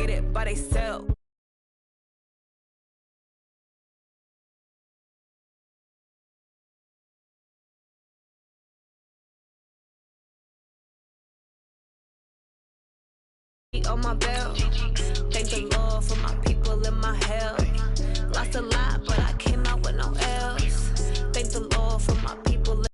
get it by theyself. On my belt, thank the Lord for my people in my hell. Lost a lot, but I came out with no L's. Thank the Lord for my people.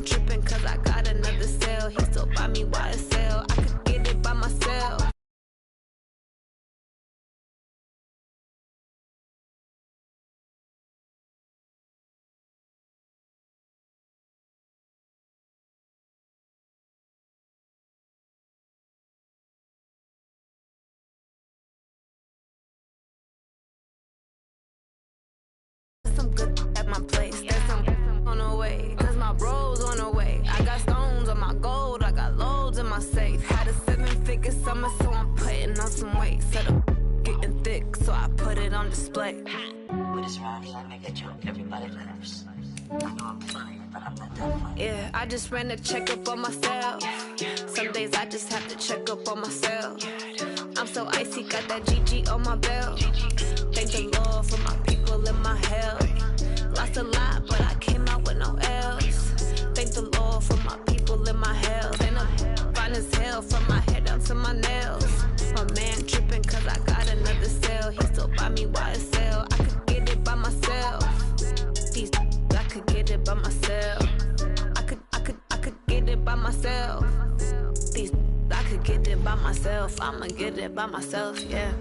Tripping cause I got another sale. He still buy me YSL. I could get it by myself. Some good at my place. There's some on the way. Cause my bro's on the way. I got stones on my gold. I got loads in my safe. Had a 7-figure summer, so I'm putting on some weight. Set up getting thick, so I put it on display. With this rhyme, I make a joke, everybody laughs. I know I'm funny, but I'm not that funny. Yeah, I just ran a checkup on myself. Some days I just have to check up on myself. I'm so icy, got that GG on my belt. Thank the Lord for my people in my hell. Lost a lot, but I came out with no L's. Thank the Lord for my people in my hell. And I'm fine as hell from my head down to my nails. My man tripping cause I got another sale. He still buy me YSL. I could get it by myself. These I could get it by myself. I could get it by myself. These I could get it by myself. I'ma get it by myself, yeah.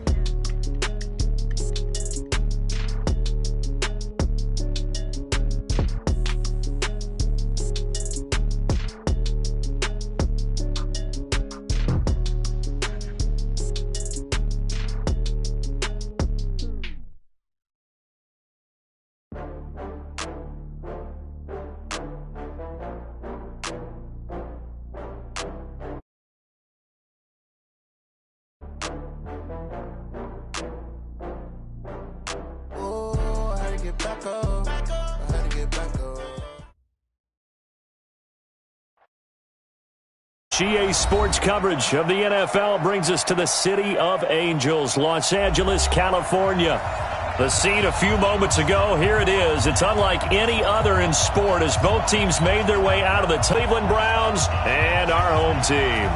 GA Sports coverage of the NFL brings us to the City of Angels, Los Angeles, California. The scene a few moments ago, here it is. It's unlike any other in sport as both teams made their way out of the Cleveland Browns and our home team.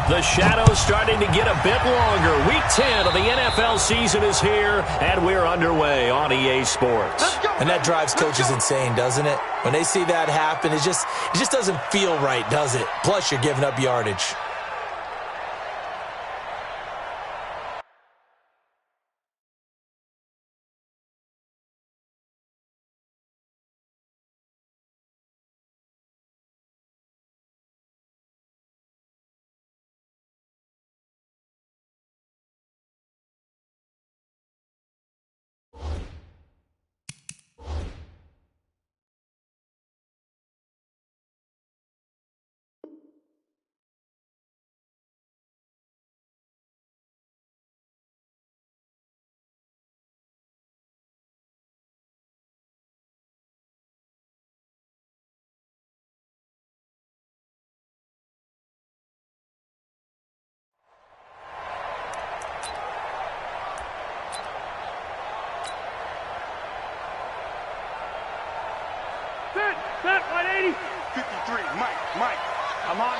The shadow's starting to get a bit longer. Week 10 of the NFL season is here, and we're underway on EA Sports. And that drives coaches insane, doesn't it? When they see that happen, it just doesn't feel right, does it? Plus, you're giving up yardage. Set, 180. 53, Mike. I'm on.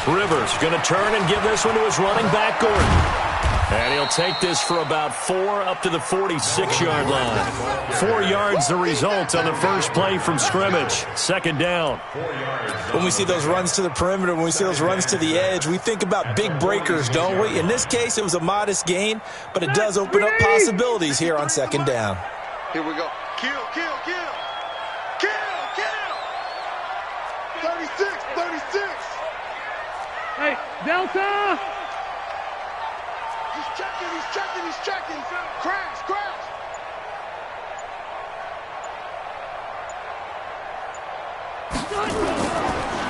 Rivers going to turn and give this one to his running back, Gordon. And he'll take this for about 4 up to the 46-yard line. 4 yards the result on the first play from scrimmage. Second down. When we see those runs to the perimeter, when we see those runs to the edge, we think about big breakers, don't we? In this case, it was a modest gain, but it does open up possibilities here on second down. Here we go. Kill. 36. Hey, Delta! He's checking. Crash.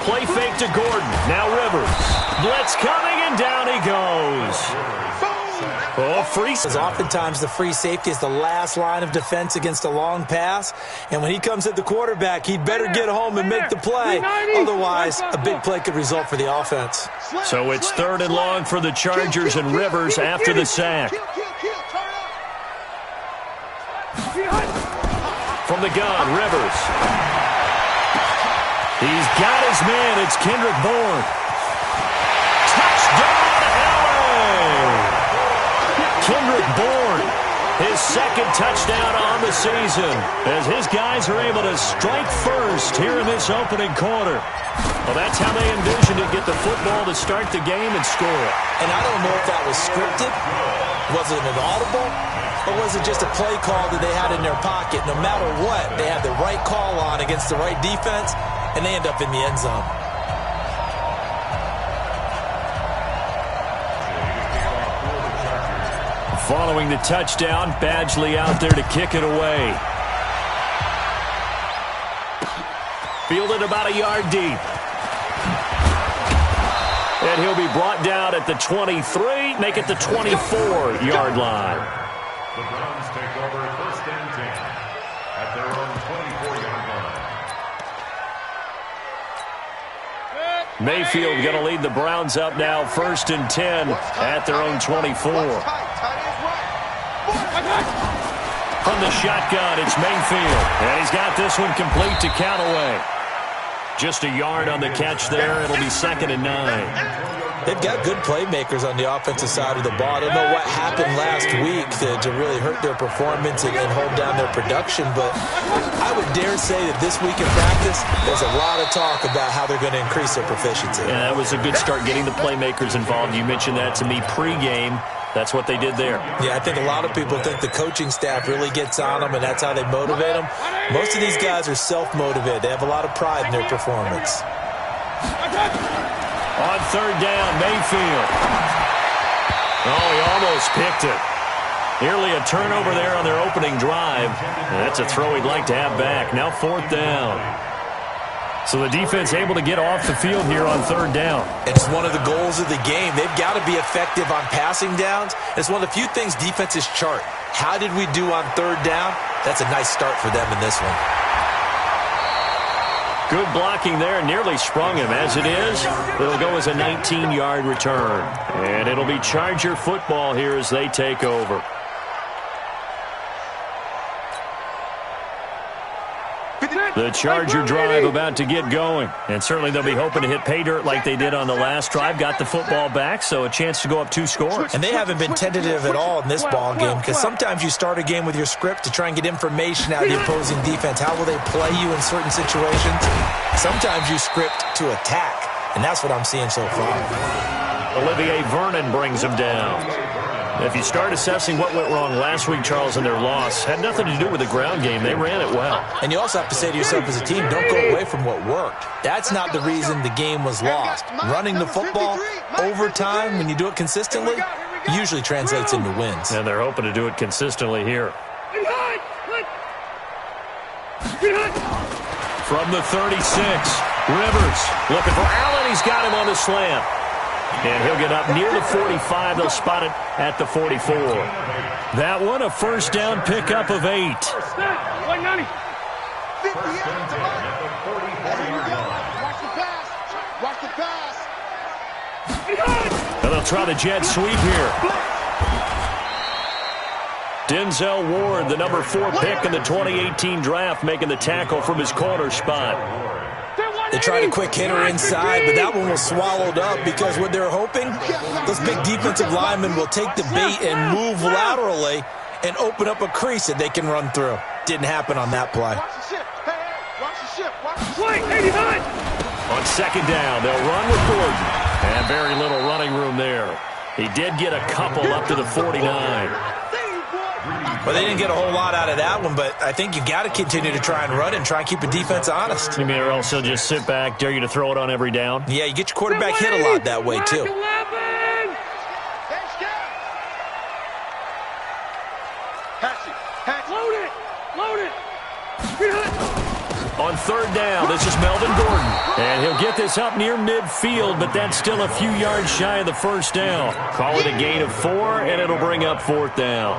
Play fake to Gordon. Now Rivers. Blitz coming, and down he goes. Boom! Oh, free. Because oftentimes the free safety is the last line of defense against a long pass. And when he comes at the quarterback, he'd better get home and make the play. Otherwise, a big play could result for the offense. So it's 3rd and long for the Chargers and Rivers after the sack. From the gun, Rivers. He's got his man. It's Kendrick Bourne. Touchdown, LA! Kendrick Bourne, his 2nd touchdown on the season, as his guys are able to strike first here in this opening quarter. Well, that's how they envisioned it, get the football to start the game and score it. And I don't know if that was scripted. Was it an audible? Or was it just a play call that they had in their pocket? No matter what, they had the right call on against the right defense, and they end up in the end zone. Following the touchdown, Badgley out there to kick it away. Fielded about a yard deep. And he'll be brought down at the 23, make it the 24-yard line. The Browns take over 1st and 10 at their own 24-yard line. Mayfield going to lead the Browns up now, 1st and 10 at their own 24. From the shotgun, it's Mayfield. And he's got this one complete to Callaway. Just a yard on the catch there. It'll be 2nd and 9. They've got good playmakers on the offensive side of the ball. I don't know what happened last week to really hurt their performance and hold down their production, but I would dare say that this week in practice, there's a lot of talk about how they're going to increase their proficiency. Yeah, that was a good start getting the playmakers involved. You mentioned that to me pregame. That's what they did there. Yeah, I think a lot of people think the coaching staff really gets on them, and that's how they motivate them. Most of these guys are self-motivated. They have a lot of pride in their performance. On 3rd down, Mayfield. Oh, he almost picked it. Nearly a turnover there on their opening drive. And that's a throw he'd like to have back. Now 4th down. So the defense able to get off the field here on 3rd down. It's one of the goals of the game. They've got to be effective on passing downs. It's one of the few things defenses chart. How did we do on 3rd down? That's a nice start for them in this one. Good blocking there. Nearly sprung him. As it is, it'll go as a 19-yard return. And it'll be Charger football here as they take over. The Charger drive about to get going. And certainly they'll be hoping to hit pay dirt like they did on the last drive. Got the football back, so a chance to go up 2 scores. And they haven't been tentative at all in this ball game, because sometimes you start a game with your script to try and get information out of the opposing defense. How will they play you in certain situations? Sometimes you script to attack, and that's what I'm seeing so far. Olivier Vernon brings him down. If you start assessing what went wrong last week, Charles, in their loss, had nothing to do with the ground game. They ran it well. And you also have to say to yourself as a team, don't go away from what worked. That's not the reason the game was lost. Running the football over time, when you do it consistently, usually translates into wins. And they're hoping to do it consistently here. From the 36, Rivers looking for Allen. He's got him on the slant. And he'll get up near the 45. They'll spot it at the 44. That one, a 1st down pickup of 8. And they'll try the jet sweep here. Denzel Ward, the number 4 pick in the 2018 draft, making the tackle from his corner spot. They tried a quick hitter inside, but that one was swallowed up because what they're hoping, those big defensive linemen will take the bait and move laterally and open up a crease that they can run through. Didn't happen on that play. On 2nd down, they'll run with Gordon. And very little running room there. He did get a couple up to the 49. Well, they didn't get a whole lot out of that one, but I think you got to continue to try and run and try and keep the defense honest. You mean, or else he'll just sit back, dare you to throw it on every down? Yeah, you get your quarterback hit a lot that way, too. Load it! On third down. This is Melvin Gordon. And he'll get this up near midfield, but that's still a few yards shy of the first down. Call it a gain of 4, and it'll bring up fourth down.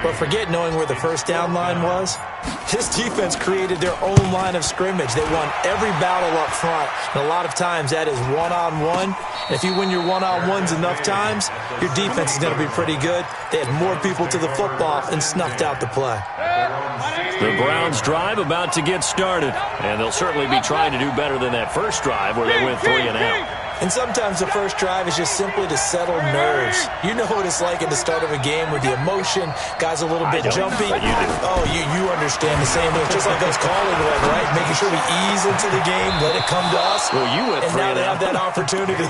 But forget knowing where the first down line was. His defense created their own line of scrimmage. They won every battle up front. And a lot of times that is one-on-one. And if you win your one-on-ones enough times, your defense is going to be pretty good. They had more people to the football and snuffed out the play. The Browns' drive about to get started. And they'll certainly be trying to do better than that first drive where they went 3 and out. And sometimes the first drive is just simply to settle nerves. You know what it's like at the start of a game with the emotion, guys a little bit jumpy. But you do. Oh, you understand the same thing. It's just like us calling one, right? Making sure we ease into the game, let it come to us. Well, you went 3 and and now they out. have that opportunity.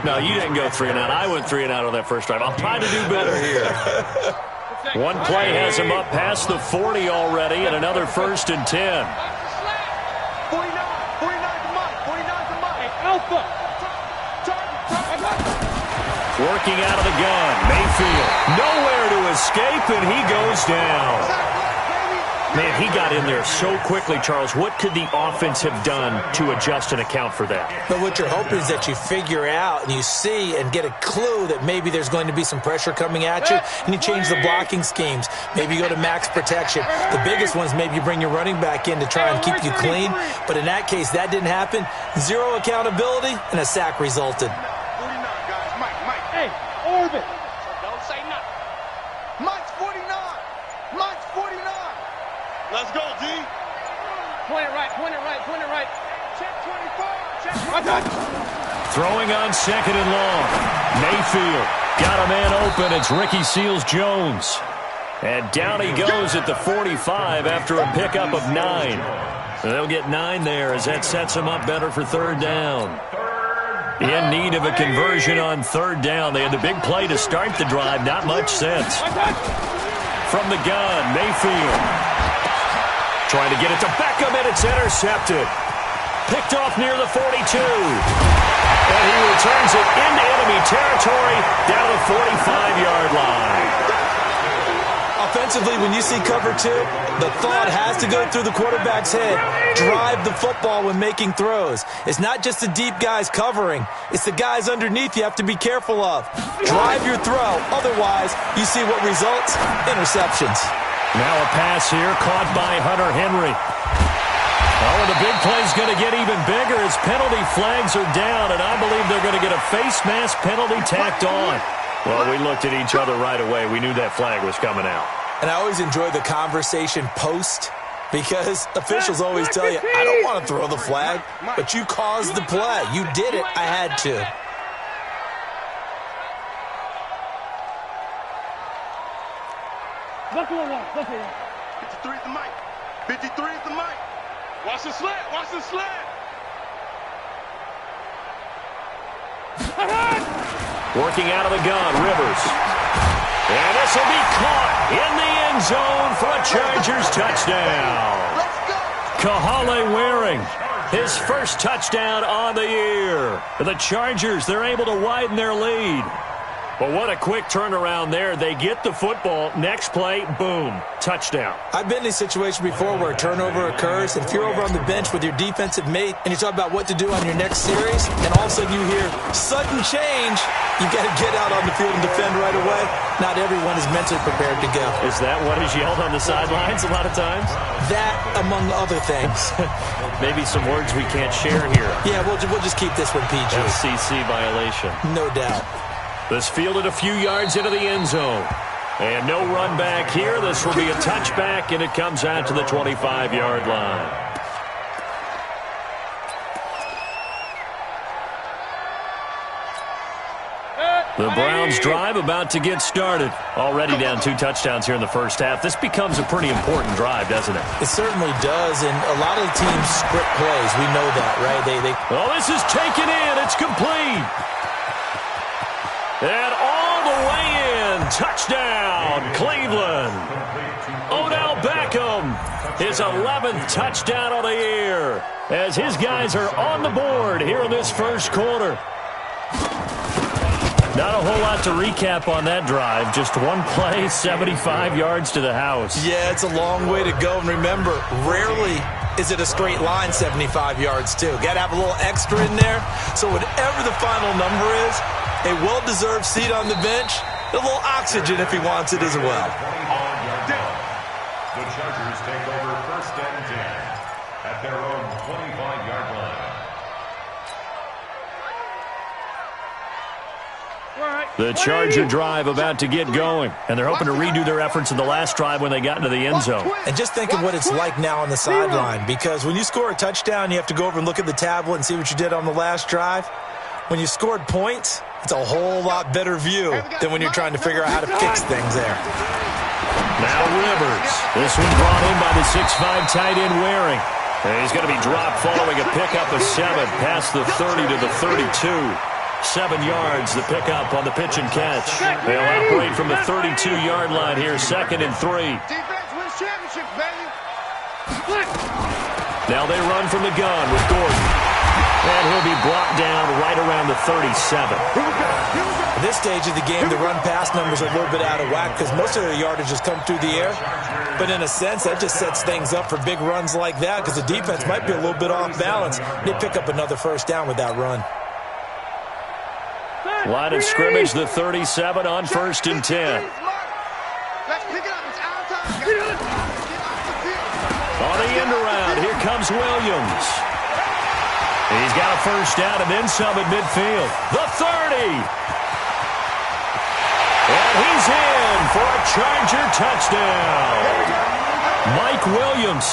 No, you didn't go 3 and out. I went 3 and out on that first drive. I'll try to do better here. One play has him up past the 40 already, and another 1st and 10. Working out of the gun, Mayfield. Nowhere to escape, and he goes down. Man, he got in there so quickly, Charles. What could the offense have done to adjust and account for that? But what you're hoping is that you figure out and you see and get a clue that maybe there's going to be some pressure coming at you, and you change the blocking schemes. Maybe you go to max protection. The biggest one is maybe you bring your running back in to try and keep you clean. But in that case, that didn't happen. Zero accountability, and a sack resulted. Hey, Orbit. Don't say nothing. Mike's 49. Mike's 49. Let's go, D. Point it right, point it right, point it right. Check 24. Check 24. Throwing on 2nd and long. Mayfield got a man open. It's Ricky Seals-Jones. And down he goes at the 45 after a pickup of 9. They'll get 9 there as that sets them up better for third down. In need of a conversion on third down. They had the big play to start the drive. Not much sense. From the gun, Mayfield. Trying to get it to Beckham, and it's intercepted. Picked off near the 42. And he returns it into enemy territory down the 45-yard line. Offensively, when you see cover 2, the thought has to go through the quarterback's head. Drive the football when making throws. It's not just the deep guys covering. It's the guys underneath you have to be careful of. Drive your throw. Otherwise, you see what results? Interceptions. Now a pass here caught by Hunter Henry. Oh, and the big play's going to get even bigger as penalty flags are down, and I believe they're going to get a face mask penalty tacked on. Well, we looked at each other right away. We knew that flag was coming out. And I always enjoy the conversation post because officials always tell you, I don't want to throw the flag, but you caused the play. You did it. I had to. Buffalo 1. 53 is the mic. 53 is the mic. Watch the slant. Watch the slant. Working out of the gun, Rivers. And this will be caught in the end zone for a Chargers touchdown. Kahale Waring, his first touchdown on the year. The Chargers, they're able to widen their lead. But what a quick turnaround there. They get the football. Next play, boom, touchdown. I've been in a situation before where a turnover occurs, and if you're over on the bench with your defensive mate and you talk about what to do on your next series, and all of a sudden you hear sudden change, you got to get out on the field and defend right away. Not everyone is mentally prepared to go. Is that what is yelled on the sidelines a lot of times? That, among other things. Maybe some words we can't share here. Yeah, we'll just keep this one PG. FCC violation. No doubt. This fielded a few yards into the end zone. And no run back here. This will be a touchback, and it comes out to the 25-yard line. The Browns drive about to get started. Already down 2 touchdowns here in the first half. This becomes a pretty important drive, doesn't it? It certainly does, and a lot of the teams script plays. We know that, right? Oh, this is taken in. It's complete. And all the way in. Touchdown, Cleveland. Odell Beckham, his 11th touchdown of the year, as his guys are on the board here in this first quarter. Not a whole lot to recap on that drive. Just one play, 75 yards to the house. Yeah, it's a long way to go. And remember, rarely is it a straight line 75 yards, too. Got to have a little extra in there. So whatever the final number is, a well-deserved seat on the bench, a little oxygen if he wants it as well. The Chargers take over 1st and 10 at their own 25-yard line. The Charger drive about to get going, and they're hoping to redo their efforts in the last drive when they got into the end zone. And just think of what it's like now on the sideline, because when you score a touchdown, you have to go over and look at the tablet and see what you did on the last drive. When you scored points, it's a whole lot better view than when you're trying to figure out how to fix things there. Now Rivers. This one brought in by the 6'5" tight end Waring. And he's going to be dropped following a pickup of 7 past the 30 to the 32. 7 yards, the pickup on the pitch and catch. They'll operate from the 32-yard line here, 2nd and 3. Defense wins championships, baby. Now they run from the gun with Gordon. And he'll be brought down right around the 37. At this stage of the game, the run-pass numbers are a little bit out of whack because most of their yardage has come through the air. But in a sense, that just sets things up for big runs like that because the defense might be a little bit off balance. They pick up another 1st down with that run. Line of scrimmage, the 37 on 1st and 10. Let's pick it up. It's our time. On the end around, here comes Williams. He's got a 1st down and then some at midfield. The 30. And he's in for a Charger touchdown. Mike Williams,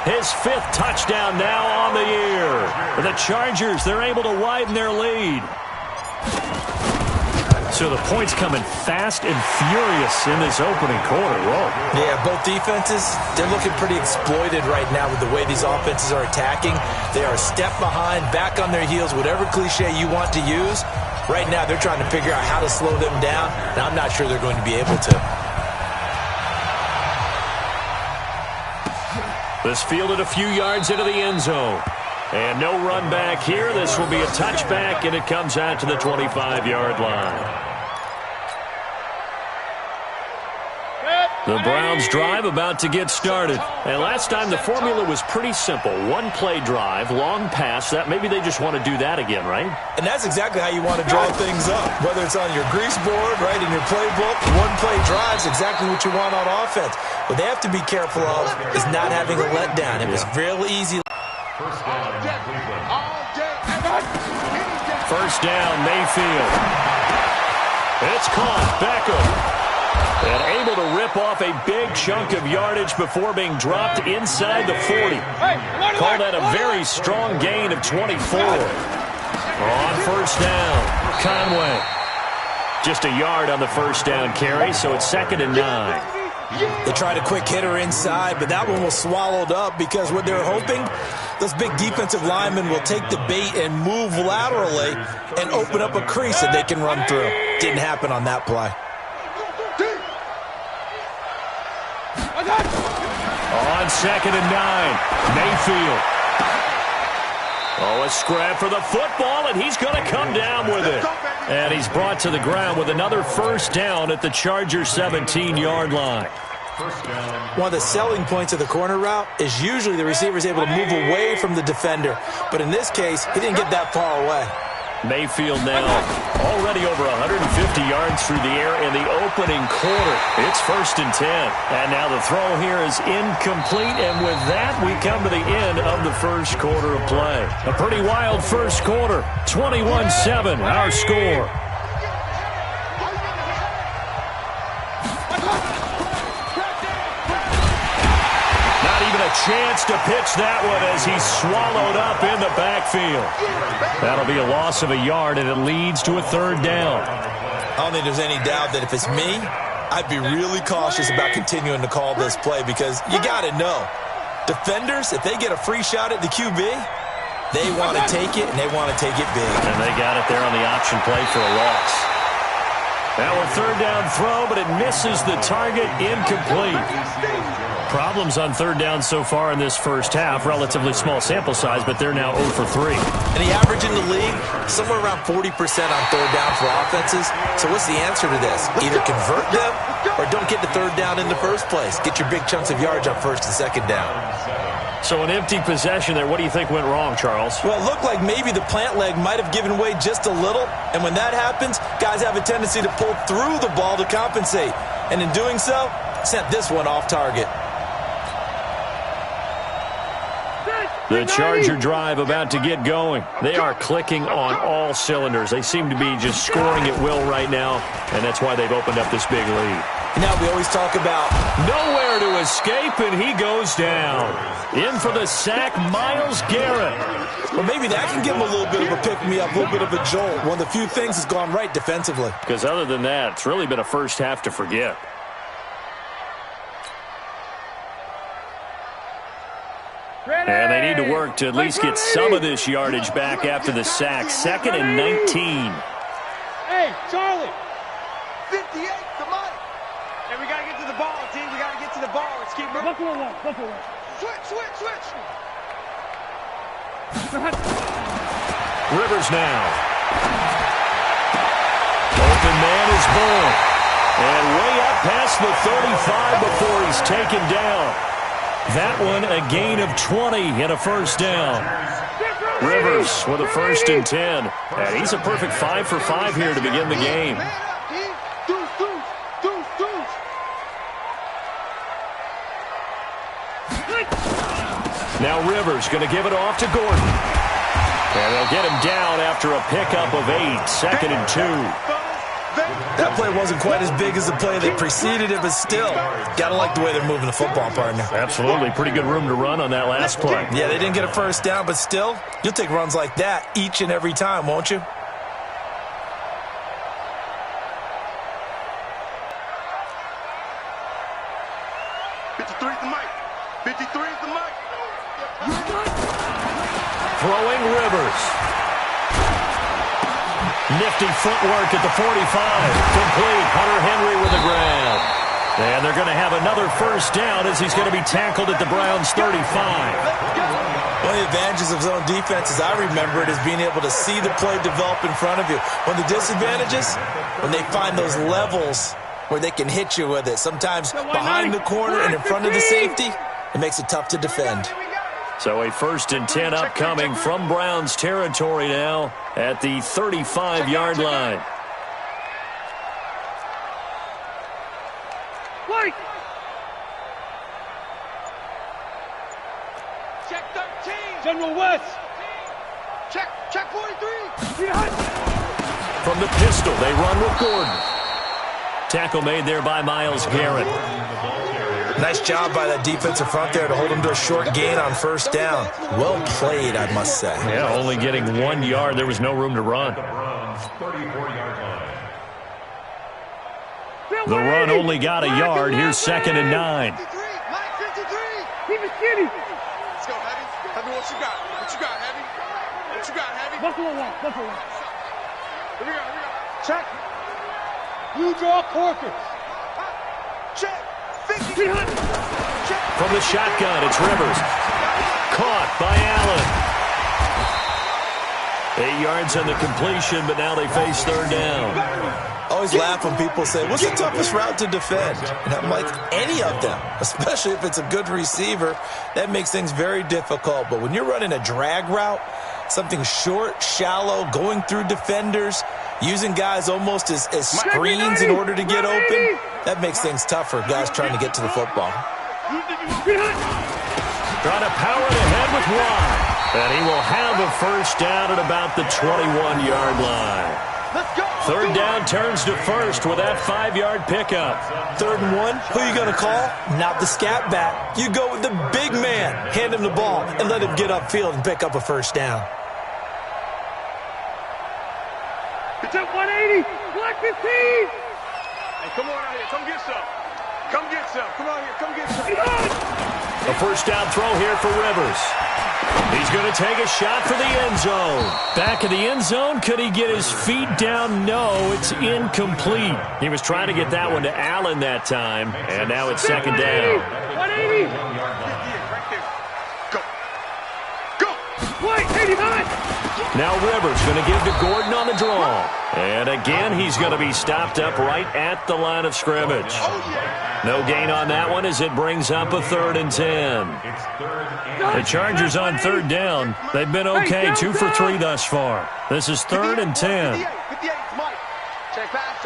his 5th touchdown now on the year. For the Chargers, they're able to widen their lead. So the points coming fast and furious in this opening quarter. Whoa. Yeah, both defenses, they're looking pretty exploited right now with the way these offenses are attacking. They are a step behind, back on their heels, whatever cliche you want to use. Right now, they're trying to figure out how to slow them down, and I'm not sure they're going to be able to. This fielded a few yards into the end zone. And no run back here. This will be a touchback, and it comes out to the 25-yard line. The Browns drive about to get started. And last time the formula was pretty simple. 1-play drive, long pass. That maybe they just want to do that again, right? And that's exactly how you want to draw things up. Whether it's on your grease board, right, in your playbook, 1-play drives exactly what you want on offense. What they have to be careful of is not having a letdown. It was real easy. 1st down, Cleveland. 1st down, Mayfield. It's caught. Beckham. And able to rip off a big chunk of yardage before being dropped inside the 40. Call that a very strong gain of 24. On 1st down, Conway. Just a yard on the 1st down carry, so it's 2nd and 9. They tried a quick hitter inside, but that one was swallowed up because what they're hoping, those big defensive linemen will take the bait and move laterally and open up a crease that they can run through. Didn't happen on that play. On 2nd and 9, Mayfield. Oh, a scrap for the football, and he's going to come down with it. And he's brought to the ground with another 1st down at the Chargers' 17-yard line. One of the selling points of the corner route is usually the receiver is able to move away from the defender. But in this case, he didn't get that far away. Mayfield now already over 150 yards through the air in the opening quarter. It's 1st and 10. And now the throw here is incomplete. And with that, we come to the end of the 1st quarter of play. A pretty wild 1st quarter. 21-7, our score. Chance to pitch that one as he's swallowed up in the backfield. That'll be a loss of a yard, and it leads to a 3rd down. I don't think there's any doubt that if it's me, I'd be really cautious about continuing to call this play because you got to know, defenders, if they get a free shot at the QB, they want to take it, and they want to take it big. And they got it there on the option play for a loss. Now a 3rd down throw, but it misses the target, incomplete. Problems on third down so far in this first half. Relatively small sample size, but they're now 0 for 3. And the average in the league, somewhere around 40% on third down for offenses. So what's the answer to this? Either convert them or don't get the third down in the first place. Get your big chunks of yards on first and second down. So an empty possession there. What do you think went wrong, Charles? Well, it looked like maybe the plant leg might have given way just a little. And when that happens, guys have a tendency to pull through the ball to compensate. And in doing so, sent this one off target. The Charger drive about to get going. They are clicking on all cylinders. They seem to be just scoring at will right now, and that's why they've opened up this big lead. Now we always talk about nowhere to escape, and he goes down. In for the sack, Myles Garrett. Well, maybe that can give him a little bit of a pick-me-up, a little bit of a jolt. One of the few things has gone right defensively. Because other than that, it's really been a first half to forget. And they need to work to at least get some of this yardage back after the sack. 2nd and 19. Hey, Charlie. 58, come on. Hey, we got to get to the ball, team. We got to get to the ball. Let's keep moving. Switch. Rivers now. Open man is Bull. And way up past the 35 before he's taken down. That one a gain of 20 and a first down. Rivers with a 1st and 10. And he's a perfect 5 for 5 here to begin the game. Now Rivers going to give it off to Gordon. And they'll get him down after a pickup of 8. 2nd and 2. That play wasn't quite as big as the play that preceded it, but still, gotta like the way they're moving the football, partner. Absolutely. Pretty good room to run on that last play. Yeah, they didn't get a first down, but still, you'll take runs like that each and every time, won't you? Throwing Rivers. Nifty footwork at the 45. Complete. Hunter Henry with a grab. And they're going to have another first down as he's going to be tackled at the Browns' 35. One of the advantages of zone defense, as I remember it, is being able to see the play develop in front of you. One of the disadvantages, when they find those levels where they can hit you with it. Sometimes behind the corner and in front of the safety, it makes it tough to defend. So a 1st and 10 upcoming from Browns territory now at the 35-yard line. White. Check 13. General West. Check 43. From the pistol, they run with Gordon. Tackle made there by Myles Garrett. Nice job by that defensive front there to hold him to a short gain on first down. Well played, I must say. Yeah, only getting 1 yard. There was no room to run. The run only got a yard. Here's 2nd and 9. Keep it skinny. Let's go, Heavy. Heavy, what you got? What you got, Heavy? What you got, Heavy? Buffalo one. Here we go. Check. You draw Corkers. Check. From the shotgun, it's Rivers. Caught by Allen. 8 yards on the completion, but now they face third down. Always laugh when people say, what's the toughest route to defend? And I'm like, any of them, especially if it's a good receiver. That makes things very difficult. But when you're running a drag route, something short, shallow, going through defenders, using guys almost as screens in order to get open, that makes things tough for guys trying to get to the football. Trying to power it ahead with one. And he will have a first down at about the 21-yard line. Third down turns to first with that 5-yard pickup. 3rd and 1, who are you going to call? Not the scat back. You go with the big man. Hand him the ball and let him get upfield and pick up a first down. It's at 180. Black 15. Hey, come on out here. Come get some. Come on here. Come get some. A first down throw here for Rivers. He's going to take a shot for the end zone. Back of the end zone. Could he get his feet down? No, it's incomplete. He was trying to get that one to Allen that time, and now it's second down. 180. Go. Wait, 89. Now Rivers going to give to Gordon on the draw. And again, he's going to be stopped up right at the line of scrimmage. No gain on that one as it brings up a 3rd and 10. The Chargers on third down. They've been okay, 2 for 3 thus far. This is 3rd and 10. 58, Mike. Check pass.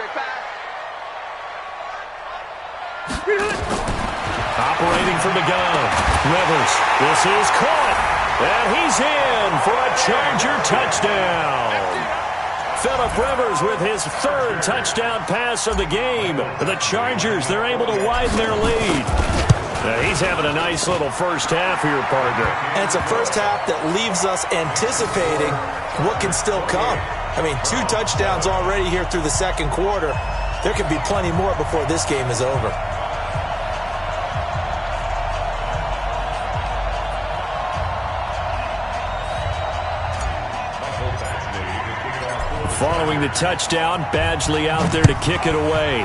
Operating from the gun. Rivers. This is caught. And he's in for a Charger touchdown. Phillip Rivers with his 3rd touchdown pass of the game. The Chargers, they're able to widen their lead. He's having a nice little first half here, partner. And it's a first half that leaves us anticipating what can still come. I mean, 2 touchdowns already here through the second quarter. There could be plenty more before this game is over. Following the touchdown, Badgley out there to kick it away.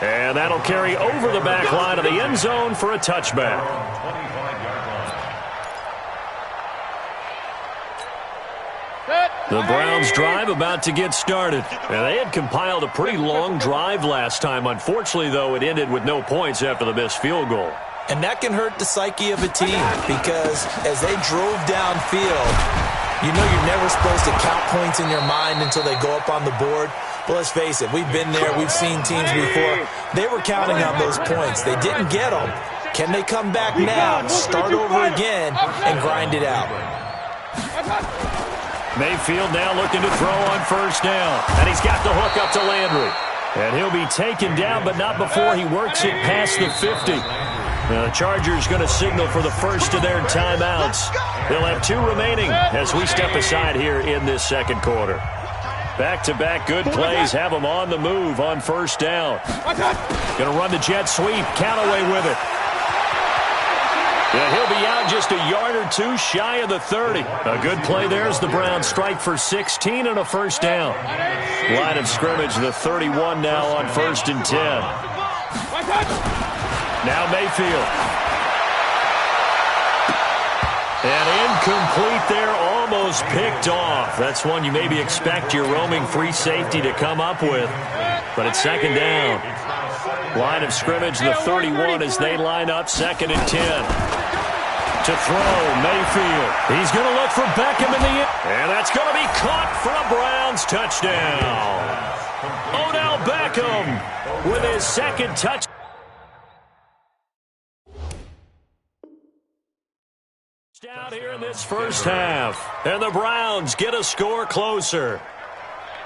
And that'll carry over the back line of the end zone for a touchback. The Browns drive about to get started. And they had compiled a pretty long drive last time. Unfortunately, though, it ended with no points after the missed field goal. And that can hurt the psyche of a team because as they drove downfield, you know you're never supposed to count points in your mind until they go up on the board. But let's face it, we've been there. We've seen teams before. They were counting on those points. They didn't get them. Can they come back now, start over again, and grind it out? Mayfield now looking to throw on first down. And he's got the hook up to Landry. And he'll be taken down, but not before he works it past the 50. Now the Chargers going to signal for the first of their timeouts. They'll have 2 remaining as we step aside here in this second quarter. Back-to-back good plays have them on the move on first down. Going to run the jet sweep. Callaway with it. Yeah, he'll be out just a yard or 2 shy of the 30. A good play there as the Browns strike for 16 and a first down. Line of scrimmage, the 31 now on 1st and 10. Now Mayfield. And incomplete there, almost picked off. That's one you maybe expect your roaming free safety to come up with. But it's second down. Line of scrimmage, the 31 as they line up 2nd and 10. To throw, Mayfield. He's going to look for Beckham in the end. And that's going to be caught for a Browns touchdown. Odell Beckham with his 2nd touchdown. Down here in this first half. And the Browns get a score closer.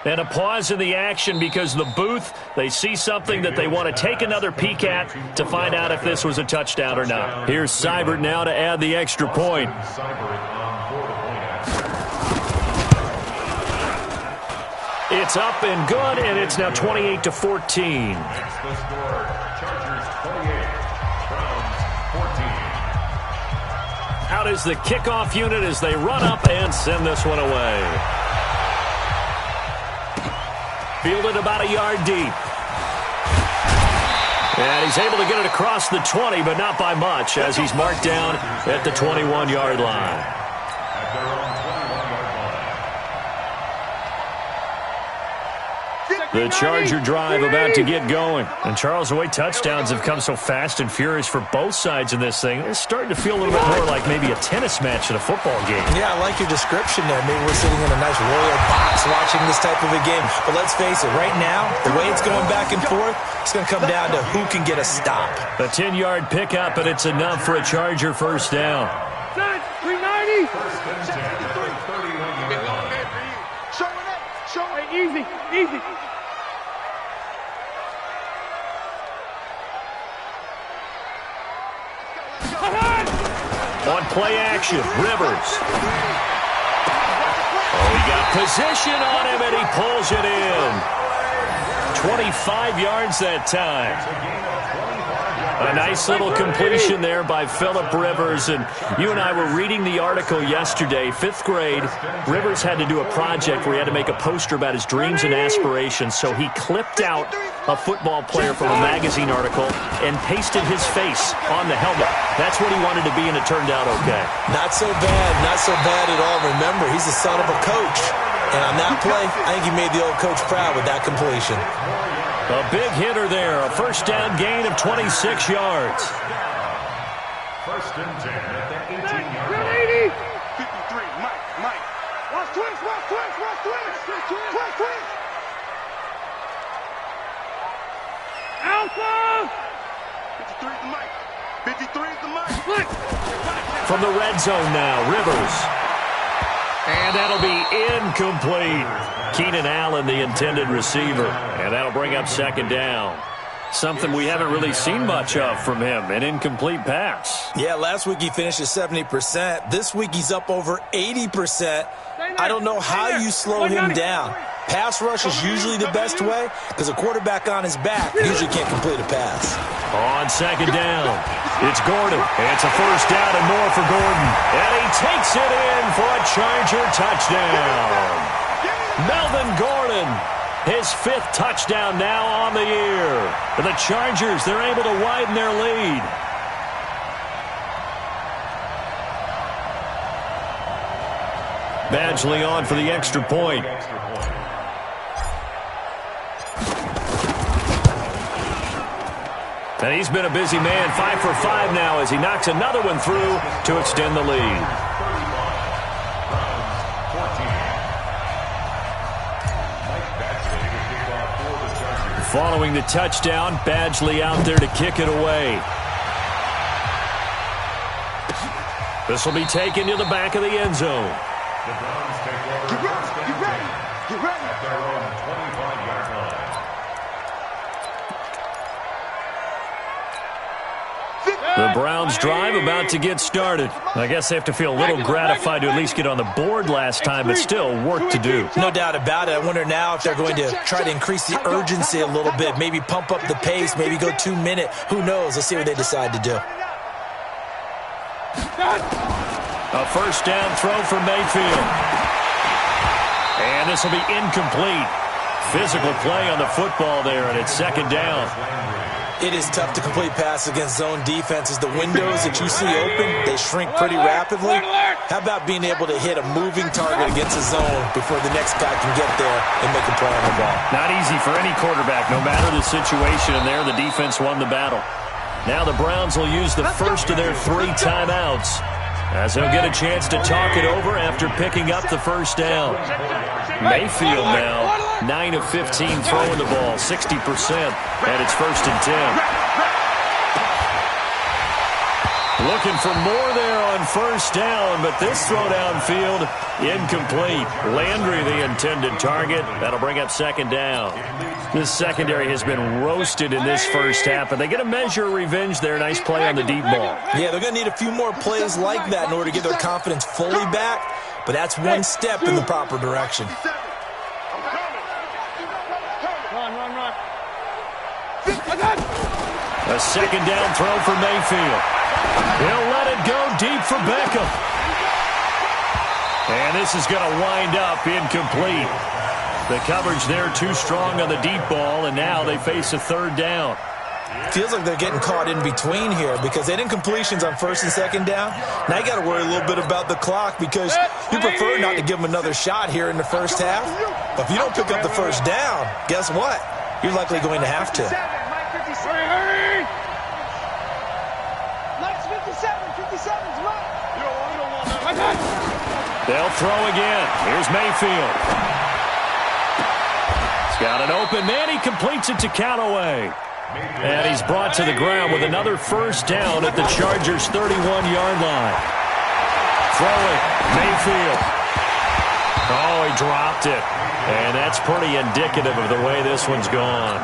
And a pause in the action because the booth, they see something that they want to take another peek at to find out if this was a touchdown or not. Here's Seibert now to add the extra point. It's up and good, and it's now 28-14. Out is the kickoff unit as they run up and send this one away. Fielded about a yard deep. And he's able to get it across the 20, but not by much, as he's marked down at the 21-yard line. The Charger drive about to get going. And Charles, the way touchdowns have come so fast and furious for both sides in this thing, it's starting to feel a little bit more like maybe a tennis match at a football game. Yeah, I like your description there. Maybe we're sitting in a nice royal box watching this type of a game. But let's face it, right now, the way it's going back and forth, it's going to come down to who can get a stop. A 10-yard pickup, and it's enough for a Charger first down. 390. Show it. Easy. On play action, Rivers. Oh, he got position on him, and he pulls it in. 25 yards that time. A nice little completion there by Phillip Rivers. And you and I were reading the article yesterday, 5th grade. Rivers had to do a project where he had to make a poster about his dreams and aspirations. So he clipped out a football player from a magazine article and pasted his face on the helmet. That's what he wanted to be, and it turned out okay. Not so bad at all. Remember, he's the son of a coach. And on that play, I think he made the old coach proud with that completion. A big hitter there. A first down gain of 26 yards. First and 10 at the 18-yard line. 53, Mike. Watch twist. Alpha! 53 is the Mike. 53 is the Mike. From the red zone now, Rivers. And that'll be incomplete. Keenan Allen, the intended receiver. And that'll bring up second down. Something we haven't really seen much of from him, an incomplete pass. Yeah, last week he finished at 70%. This week he's up over 80%. I don't know how you slow him down. Pass rush is usually the best way because a quarterback on his back usually can't complete a pass. On second down, it's Gordon. It's a first down and more for Gordon. And he takes it in for a Charger touchdown. Melvin Gordon, his 5th touchdown now on the year. For the Chargers, they're able to widen their lead. Badgley on for the extra point. And he's been a busy man, 5 for 5 now as he knocks another one through to extend the lead. Following the touchdown, Badgley out there to kick it away. This will be taken to the back of the end zone. The Browns take over first and 10 at their own 25-yard line. The Browns drive about to get started. I guess they have to feel a little gratified to at least get on the board last time, but still work to do. No doubt about it. I wonder now if they're going to try to increase the urgency a little bit, maybe pump up the pace, maybe go 2-minute. Who knows? Let's see what they decide to do. A first down throw for Mayfield. And this will be incomplete. Physical play on the football there, and it's second down. It is tough to complete passes against zone defenses. The windows that you see open, they shrink pretty rapidly. How about being able to hit a moving target against a zone before the next guy can get there and make a play on the ball? Not easy for any quarterback, no matter the situation, and there the defense won the battle. Now the Browns will use the first of their 3 timeouts, as they'll get a chance to talk it over after picking up the first down. Mayfield now, 9 of 15 throwing the ball, 60%, and it's first and 10. Looking for more there on first down, but this throw downfield, incomplete. Landry, the intended target. That'll bring up second down. This secondary has been roasted in this first half, but they get a measure of revenge there. Nice play on the deep ball. Yeah, they're going to need a few more plays like that in order to get their confidence fully back, but that's one step in the proper direction. A second down throw for Mayfield. He'll let it go deep for Beckham. And this is going to wind up incomplete. The coverage there too strong on the deep ball, and now they face a third down. Feels like they're getting caught in between here because they didn't completions on first and second down. Now you got to worry a little bit about the clock because you prefer not to give them another shot here in the first half. But if you don't pick up the first down, guess what? You're likely going to have to. Hurry! Mike's 57's Mike. They'll throw again. Here's Mayfield. He's got an open man. He completes it to Callaway. And he's brought to the ground with another first down at the Chargers' 31-yard line. Throwing, Mayfield. Oh, he dropped it. And that's pretty indicative of the way this one's gone.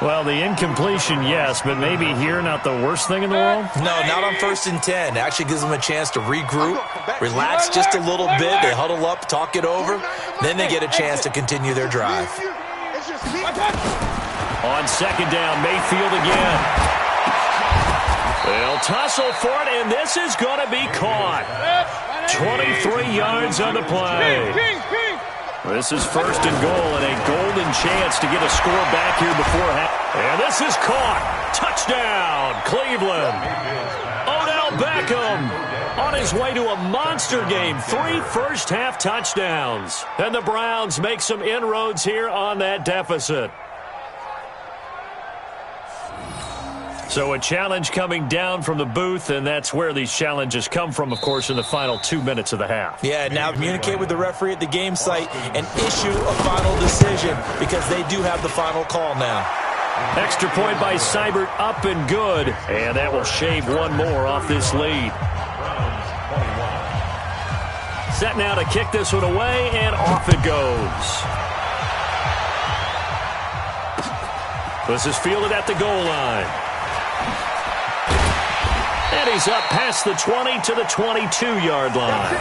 Well, the incompletion, yes, but maybe here not the worst thing in the world? No, not on first and 10. It actually gives them a chance to regroup, relax just a little bit. They huddle up, talk it over. Then they get a chance to continue their drive. On second down, Mayfield again. They'll tussle for it, and this is going to be caught. 23 yards on the play. This is first and goal and a golden chance to get a score back here before half. And this is caught. Touchdown, Cleveland. Odell Beckham on his way to a monster game. 3 first-half touchdowns. And the Browns make some inroads here on that deficit. So a challenge coming down from the booth, and that's where these challenges come from, of course, in the final 2 minutes of the half. Yeah, now communicate with the referee at the game site and issue a final decision because they do have the final call now. Extra point by Seibert, up and good, and that will shave one more off this lead. Set now to kick this one away, and off it goes. This is fielded at the goal line. And he's up past the 20 to the 22-yard line.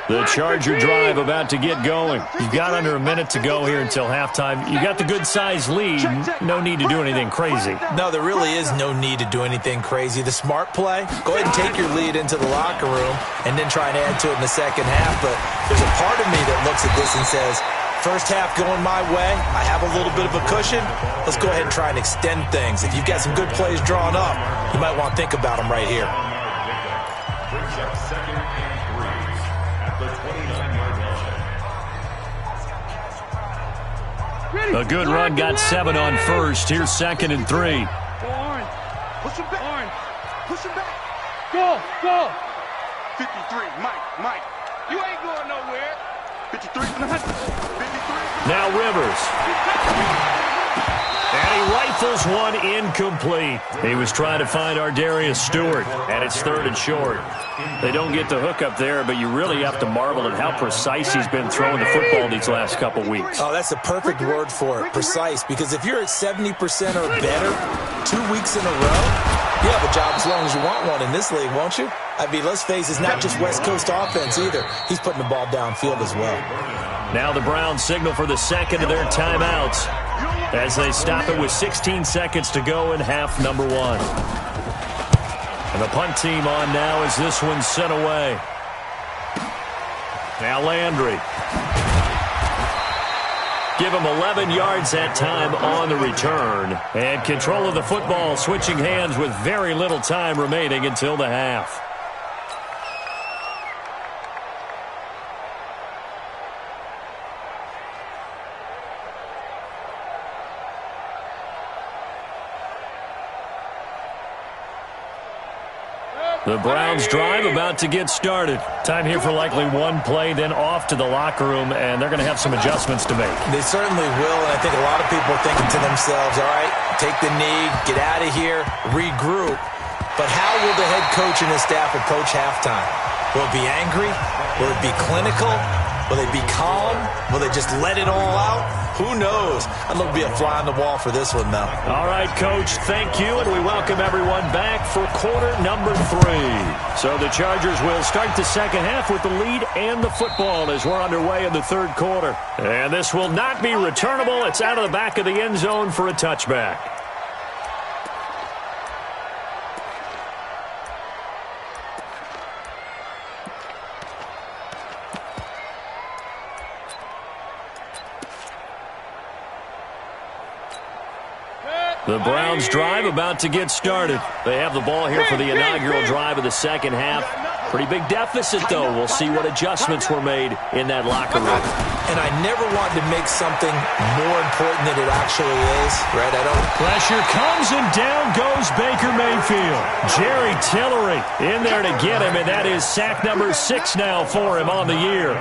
The Charger drive about to get going. You've got under a minute to go here until halftime. You got the good-sized lead. No need to do anything crazy. No, there really is no need to do anything crazy. The smart play, go ahead and take your lead into the locker room and then try and add to it in the second half. But there's a part of me that looks at this and says, first half going my way, I have a little bit of a cushion. Let's go ahead and try and extend things. If you've got some good plays drawn up, you might want to think about them right here. A good run got 7 on first. Here's 2nd and 3. Go Orange. Push him back. Push him back. Go. 53. Mike. You ain't going nowhere. 53. 53. Now Rivers. And he rifles one incomplete. He was trying to find Ardarius Stewart, and it's 3rd and short. They don't get the hook up there, but you really have to marvel at how precise he's been throwing the football these last couple weeks. Oh, that's a perfect word for it, precise, because if you're at 70% or better 2 weeks in a row, you have a job as long as you want one in this league, won't you? I mean, let's face it, it's not just West Coast offense either. He's putting the ball downfield as well. Now the Browns signal for the second of their timeouts as they stop it with 16 seconds to go in half number 1. And the punt team on now as this one's sent away. Now Landry. Give him 11 yards that time on the return. And control of the football switching hands with very little time remaining until the half. The Browns drive about to get started. Time here for likely one play, then off to the locker room, and they're going to have some adjustments to make. They certainly will, and I think a lot of people are thinking to themselves, all right, take the knee, get out of here, regroup. But how will the head coach and his staff approach halftime? Will it be angry? Will it be clinical? Will they be calm? Will they just let it all out? Who knows? I'd love to be a fly on the wall for this one, though. All right, Coach, thank you, and we welcome everyone back for quarter number 3. So the Chargers will start the second half with the lead and the football as we're underway in the third quarter. And this will not be returnable. It's out of the back of the end zone for a touchback. The Browns drive about to get started. They have the ball here for the inaugural drive of the second half. Pretty big deficit, though. We'll see what adjustments were made in that locker room. And I never want to make something more important than it actually is, right? Pressure comes, and down goes Baker Mayfield. Jerry Tillery in there to get him, and that is sack number 6 now for him on the year.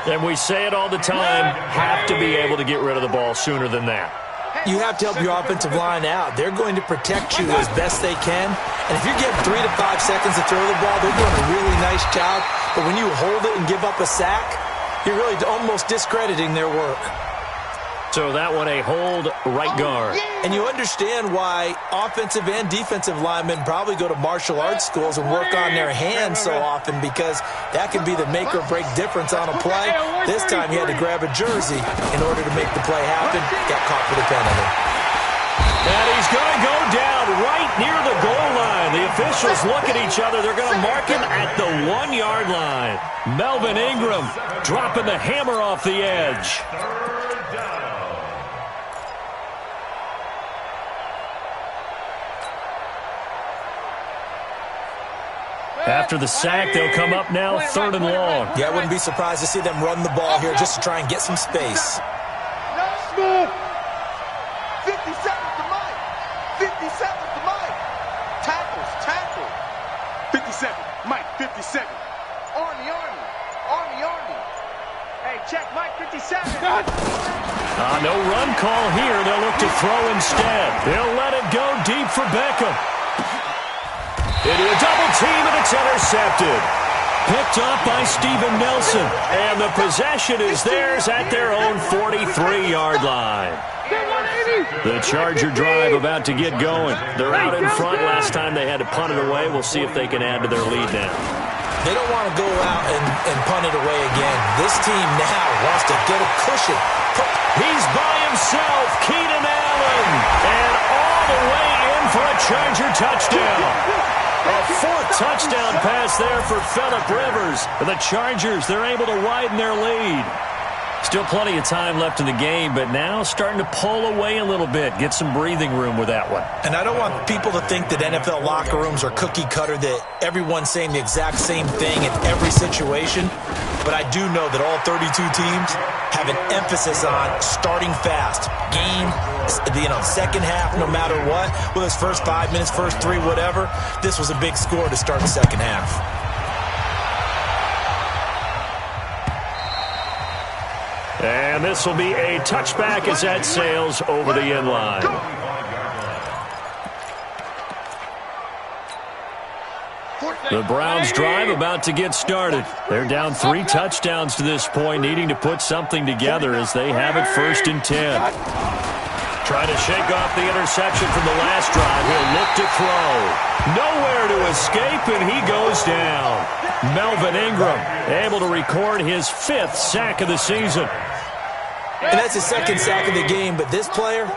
And we say it all the time, have to be able to get rid of the ball sooner than that. You have to help your offensive line out. They're going to protect you as best they can. And if you're getting 3 to 5 seconds to throw the ball, they're doing a really nice job. But when you hold it and give up a sack, you're really almost discrediting their work. So that one a hold right guard. And you understand why offensive and defensive linemen probably go to martial arts schools and work on their hands so often, because that can be the make or break difference on a play. This time he had to grab a jersey in order to make the play happen. Got caught for the penalty. And he's going to go down right near the goal line. The officials look at each other. They're going to mark him at the 1-yard line. Melvin Ingram dropping the hammer off the edge. After the sack, they'll come up now 3rd and long. Yeah, I wouldn't be surprised to see them run the ball here just to try and get some space. 57 to Mike. 57 to Mike. Tackle. 57. Mike, 57. Army. Hey, check Mike, 57. No run call here. They'll look to throw instead. They'll let it go deep for Beckham. Into a double team, and it's intercepted. Picked up by Steven Nelson. And the possession is theirs at their own 43-yard line. The Charger drive about to get going. They're out in front. Last time they had to punt it away. We'll see if they can add to their lead now. They don't want to go out and punt it away again. This team now wants to get a cushion. He's by himself, Keenan Allen. And all the way in for a Charger touchdown. A 4th touchdown pass there for Phillip Rivers. The Chargers, they're able to widen their lead. Still plenty of time left in the game, but now starting to pull away a little bit. Get some breathing room with that one. And I don't want people to think that NFL locker rooms are cookie cutter, that everyone's saying the exact same thing in every situation. But I do know that all 32 teams have an emphasis on starting fast. Game, second half, no matter what. Whether it's first 5 minutes, first 3, whatever. This was a big score to start the second half. And this will be a touchback as that sails over the end line. The Browns drive about to get started. They're down 3 touchdowns to this point, needing to put something together as they have it 1st and 10. Trying to shake off the interception from the last drive. He'll look to throw. Nowhere to escape, and he goes down. Melvin Ingram able to record his 5th sack of the season. And that's his 2nd sack of the game, but this player,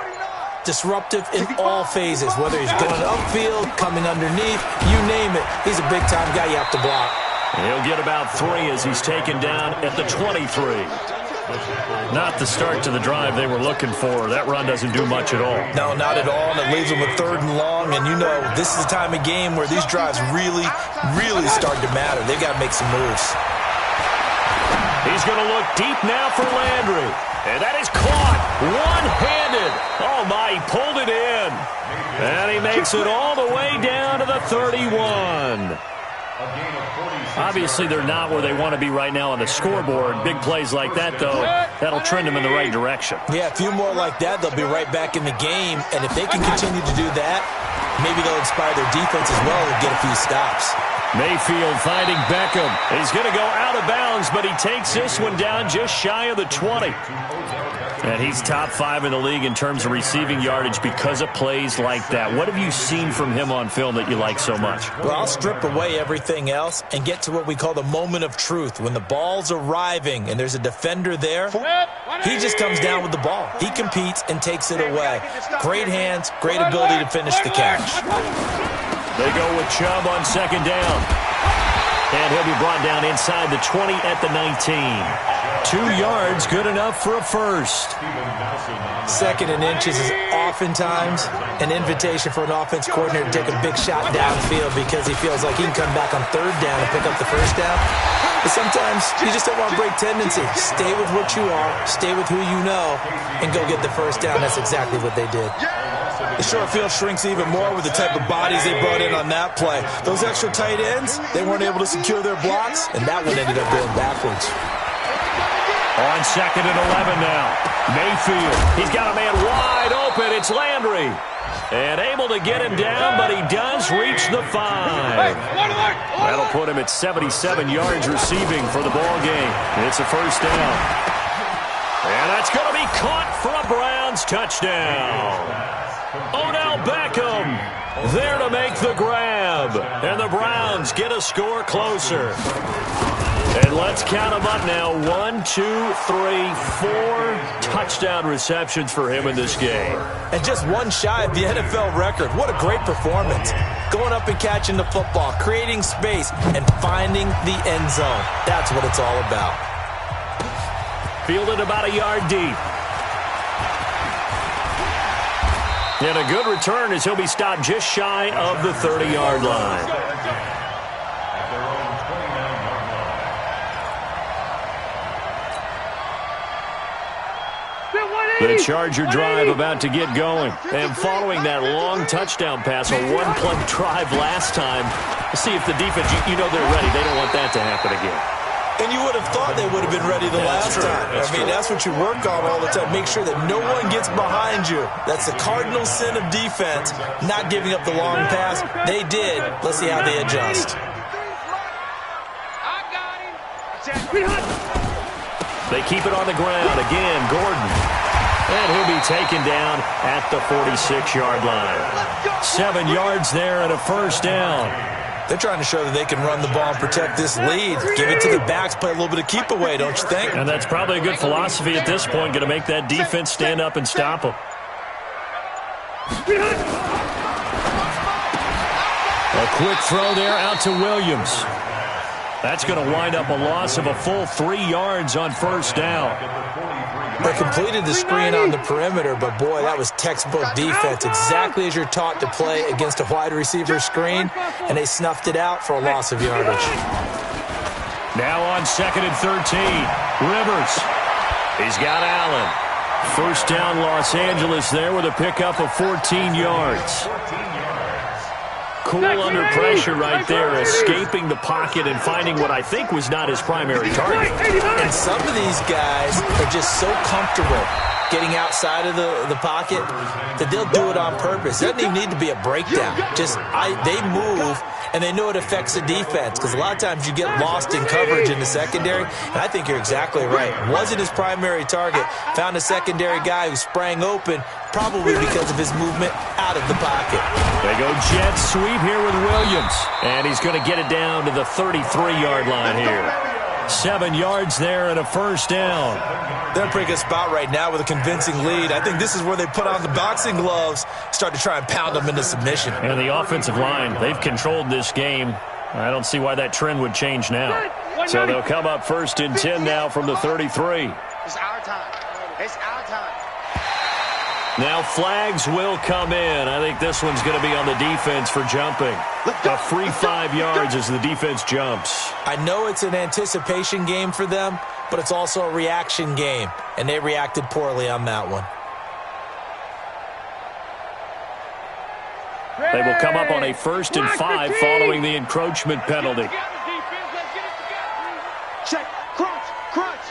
disruptive in all phases, whether he's going upfield, coming underneath, you name it. He's a big-time guy you have to block. He'll get about 3 as he's taken down at the 23. Not the start to the drive they were looking for. That run doesn't do much at all. No, not at all, and it leaves them with 3rd and long, and you know this is the time of game where these drives really, really start to matter. They've got to make some moves. He's going to look deep now for Landry. And that is caught one-handed. Oh, my, he pulled it in. And he makes it all the way down to the 31. Obviously, they're not where they want to be right now on the scoreboard. Big plays like that, though, that'll trend them in the right direction. Yeah, a few more like that, they'll be right back in the game. And if they can continue to do that, maybe they'll inspire their defense as well and get a few stops. Mayfield finding Beckham. He's going to go out of bounds, but he takes this one down just shy of the 20. And he's top 5 in the league in terms of receiving yardage because of plays like that. What have you seen from him on film that you like so much? Well, I'll strip away everything else and get to what we call the moment of truth. When the ball's arriving and there's a defender there, he just comes down with the ball. He competes and takes it away. Great hands, great ability to finish the catch. They go with Chubb on 2nd down. And he'll be brought down inside the 20 at the 19. 2 yards, good enough for a first. 2nd and inches is oftentimes an invitation for an offense coordinator to take a big shot downfield because he feels like he can come back on 3rd down and pick up the first down. But sometimes you just don't want to break tendency. Stay with what you are, stay with who you know, and go get the first down. That's exactly what they did. The short field shrinks even more with the type of bodies they brought in on that play. Those extra tight ends, they weren't able to secure their blocks, and that one ended up going backwards. On 2nd and 11 now. Mayfield, he's got a man wide open. It's Landry. And able to get him down, but he does reach the 5. That'll put him at 77 yards receiving for the ball game. It's a first down. And that's going to be caught for a Browns touchdown. Odell Beckham there to make the grab. And the Browns get a score closer. And let's count them up now. 1, 2, 3, 4 touchdown receptions for him in this game. And just one shy of the NFL record. What a great performance. Going up and catching the football, creating space, and finding the end zone. That's what it's all about. Fielded about a yard deep. And a good return as he'll be stopped just shy of the 30-yard line. The Charger drive about to get going. And following that long touchdown pass, a one-play drive last time, let's see if the defense, you know they're ready. They don't want that to happen again. And you would have thought they would have been ready the last time. That's what you work on all the time. Make sure that no one gets behind you. That's the cardinal sin of defense, not giving up the long pass. They did. Let's see how they adjust. They keep it on the ground. Again, Gordon. And he'll be taken down at the 46-yard line. 7 yards there and a first down. They're trying to show that they can run the ball and protect this lead. Give it to the backs, play a little bit of keep away, don't you think? And that's probably a good philosophy at this point, going to make that defense stand up and stop them. A quick throw there out to Williams. That's going to wind up a loss of a full 3 yards on first down. They completed the screen on the perimeter, but boy, that was textbook defense. Exactly as you're taught to play against a wide receiver screen, and they snuffed it out for a loss of yardage. Now on 2nd and 13, Rivers. He's got Allen. First down, Los Angeles there with a pickup of 14 yards. Cool under pressure right there, escaping the pocket and finding what I think was not his primary target. And some of these guys are just so comfortable getting outside of the pocket that they'll do it on purpose. It doesn't even need to be a breakdown. They move, and they know it affects the defense because a lot of times you get lost in coverage in the secondary, and I think you're exactly right. Wasn't his primary target. Found a secondary guy who sprang open, probably because of his movement out of the pocket. They go jet sweep here with Williams, and he's going to get it down to the 33-yard line here. 7 yards there and a first down. They're in a pretty good spot right now with a convincing lead. I think this is where they put on the boxing gloves, start to try and pound them into submission. And the offensive line, they've controlled this game. I don't see why that trend would change now. So they'll come up 1st and 10 now from the 33. It's our time. It's our time. Now flags will come in. I think this one's going to be on the defense for jumping. A free 5 yards as the defense jumps. I know it's an anticipation game for them, but it's also a reaction game, and they reacted poorly on that one. They will come up on a 1st and 5 following the encroachment penalty. Check. Crunch.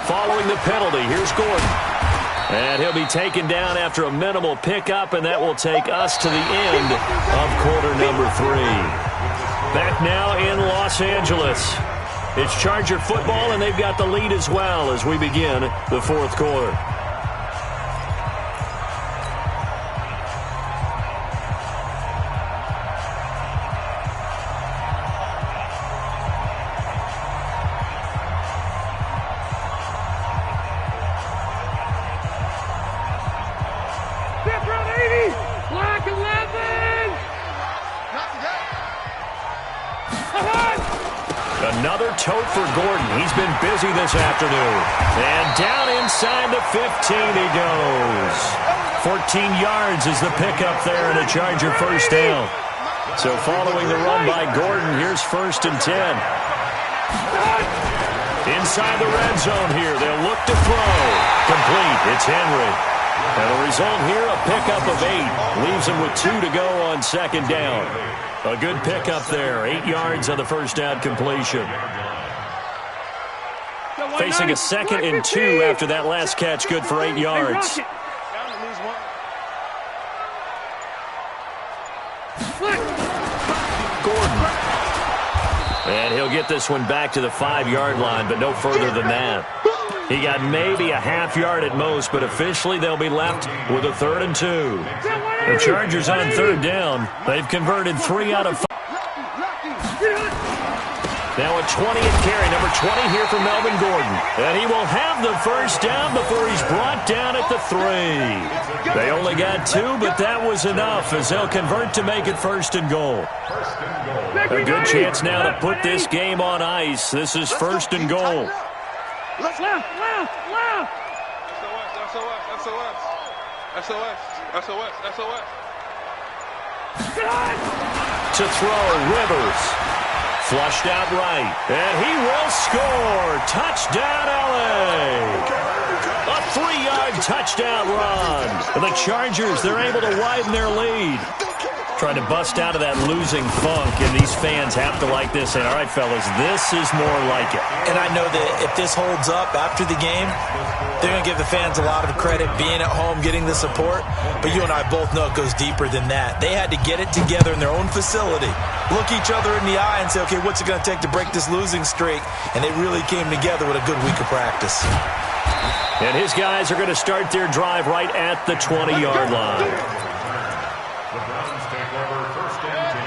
Following the penalty, here's Gordon. And he'll be taken down after a minimal pickup, and that will take us to the end of quarter number 3. Back now in Los Angeles. It's Charger football, and they've got the lead as well as we begin the 4th quarter. Another tote for Gordon. He's been busy this afternoon. And down inside the 15 he goes. 14 yards is the pickup there and a Charger first down. So following the run by Gordon, here's 1st and 10. Inside the red zone here. They'll look to throw. Complete. It's Henry. And the result here, a pickup of 8. Leaves him with 2 to go on 2nd down. A good pickup there. 8 yards on the first down completion. Facing a 2nd and 2 after that last catch. Good for 8 yards. Gordon. And he'll get this one back to the 5-yard line, but no further than that. He got maybe a half yard at most, but officially they'll be left with a 3rd and 2. The Chargers on 3rd down. They've converted 3 out of 5. Now a 20th carry, number 20 here for Melvin Gordon. And he will have the first down before he's brought down at the 3. They only got 2, but that was enough as they'll convert to make it 1st and goal. A good chance now to put this game on ice. This is 1st and goal. Left. SOS. To throw, Rivers. Flushed out right. And he will score. Touchdown, LA. A 3-yard touchdown run. And the Chargers, they're able to widen their lead. Trying to bust out of that losing funk, and these fans have to like this. And all right, fellas, this is more like it. And I know that if this holds up after the game, they're going to give the fans a lot of credit being at home, getting the support. But you and I both know it goes deeper than that. They had to get it together in their own facility, look each other in the eye and say, okay, what's it going to take to break this losing streak? And they really came together with a good week of practice. And his guys are going to start their drive right at the 20-yard line.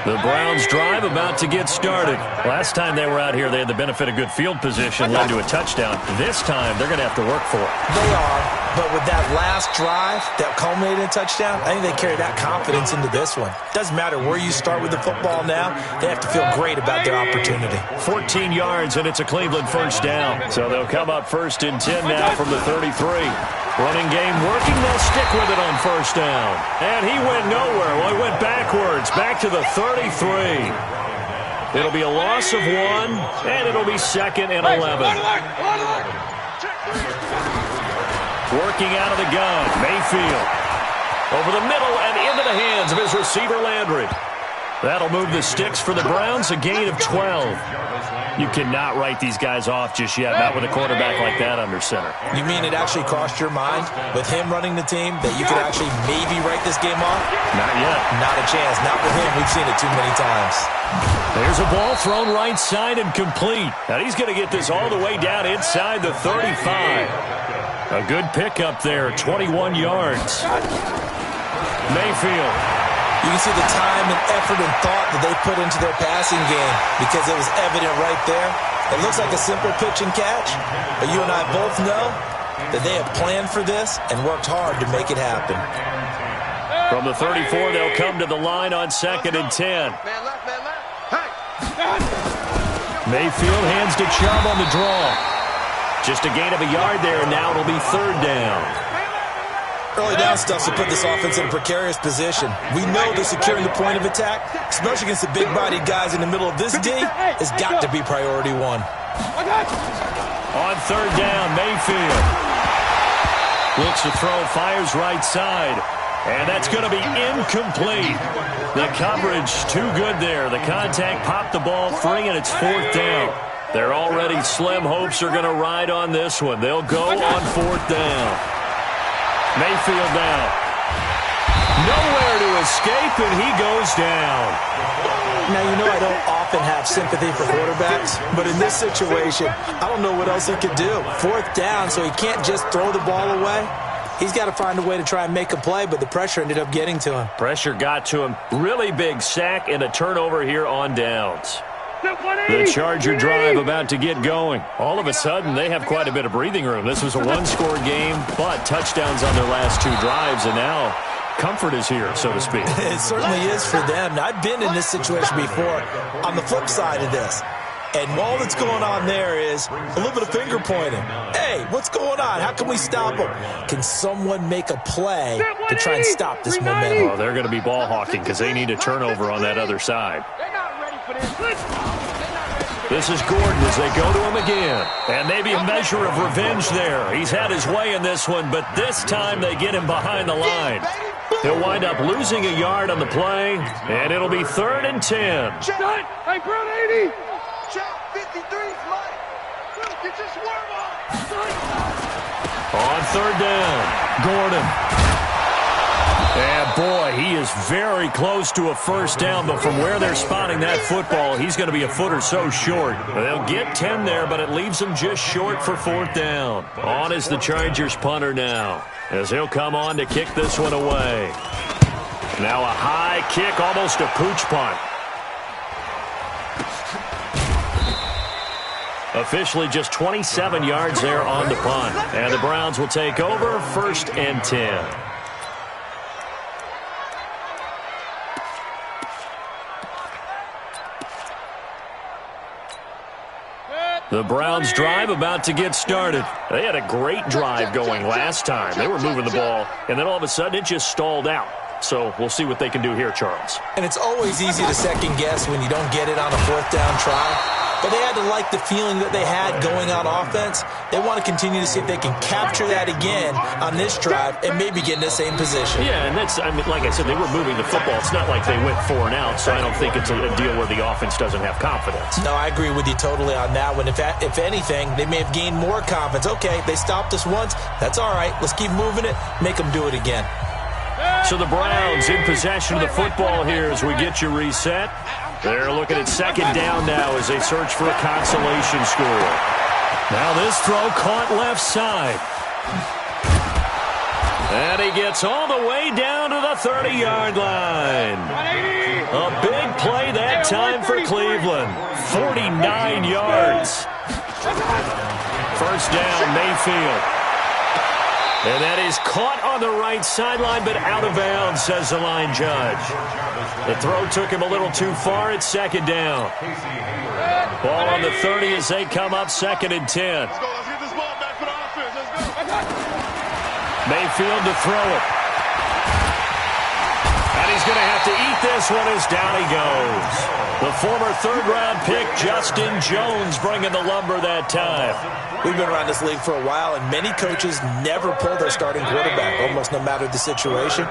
The Browns drive about to get started. Last time they were out here, they had the benefit of good field position, led to a touchdown. This time, they're going to have to work for it. They are, but with that last drive that culminated in a touchdown, I think they carry that confidence into this one. Doesn't matter where you start with the football now, they have to feel great about their opportunity. 14 yards, and it's a Cleveland first down. So they'll come up 1st and 10 now from the 33. Running game working, they'll stick with it on 1st down. And he went nowhere. Well, he went backwards, back to the 33. It'll be a loss of 1, and it'll be 2nd and 11. Working out of the gun, Mayfield. Over the middle and into the hands of his receiver, Landry. That'll move the sticks for the Browns, a gain of 12. You cannot write these guys off just yet, not with a quarterback like that under center. You mean it actually crossed your mind with him running the team that you could actually maybe write this game off? Not yet. Not a chance. Not with him. We've seen it too many times. There's a ball thrown right side and complete. Now he's going to get this all the way down inside the 35. A good pickup there, 21 yards. Mayfield. You can see the time and effort and thought that they put into their passing game because it was evident right there. It looks like a simple pitch and catch, but you and I both know that they have planned for this and worked hard to make it happen. From the 34, they'll come to the line on 2nd and 10. Mayfield hands to Chubb on the draw. Just a gain of a yard there, and now it'll be 3rd down. Early down stuff to put this offense in a precarious position. We know that securing the point of attack, especially against the big-bodied guys in the middle of this D, has got to be priority 1. On 3rd down, Mayfield. Looks to throw, fires right side. And that's going to be incomplete. The coverage too good there. The contact popped the ball free, and it's 4th down. Their already slim hopes are going to ride on this one. They'll go on 4th down. Mayfield now. Nowhere to escape, and he goes down. Now, you know I don't often have sympathy for quarterbacks, but in this situation, I don't know what else he could do. 4th down, so he can't just throw the ball away. He's got to find a way to try and make a play, but the pressure ended up getting to him. Pressure got to him. Really big sack and a turnover here on downs. The Charger drive about to get going. All of a sudden, they have quite a bit of breathing room. This was a one-score game, but touchdowns on their last 2 drives, and now comfort is here, so to speak. It certainly is for them. Now, I've been in this situation before on the flip side of this. And all that's going on there is a little bit of finger pointing. Hey, what's going on? How can we stop them? Can someone make a play to try and stop this momentum? Oh, they're going to be ball hawking because they need a turnover on that other side. This is Gordon as they go to him again. And maybe a measure of revenge there. He's had his way in this one, but this time they get him behind the line. He'll wind up losing a yard on the play, and it'll be 3rd and 10. Hey, Brown 80. Check 53, Mike. Get your swerve on. On 3rd down, Gordon. And boy, he is very close to a first down, but from where they're spotting that football, he's going to be a foot or so short. They'll get 10 there, but it leaves them just short for fourth down. On is the Chargers punter now, as he'll come on to kick this one away. Now a high kick, almost a pooch punt. Officially just 27 yards there on the punt. And the Browns will take over, 1st and 10. The Browns drive about to get started. They had a great drive going last time. They were moving the ball, and then all of a sudden it just stalled out. So we'll see what they can do here, Charles. And it's always easy to second guess when you don't get it on a fourth down try. But they had to like the feeling that they had going on offense. They want to continue to see if they can capture that again on this drive and maybe get in the same position. Yeah, and that's, I mean, like I said, they were moving the football. It's not like they went 4 and out, so I don't think it's a deal where the offense doesn't have confidence. No, I agree with you totally on that one. If anything, they may have gained more confidence. Okay, they stopped us once. That's all right. Let's keep moving it. Make them do it again. So the Browns in possession of the football here as we get you reset. They're looking at second down now as they search for a consolation score. Now this throw caught left side. And he gets all the way down to the 30-yard line. A big play that time for Cleveland. 49 yards. First down, Mayfield. And that is caught on the right sideline, but out of bounds, says the line judge. The throw took him a little too far. It's second down. Ball on the 30 as they come up 2nd and 10. Let's go. Let's get this ball back for the offense. Let's go. Mayfield to throw it. And he's going to have to eat this one as down he goes. The former third-round pick, Justin Jones, bringing the lumber that time. We've been around this league for a while, and many coaches never pull their starting quarterback, almost no matter the situation.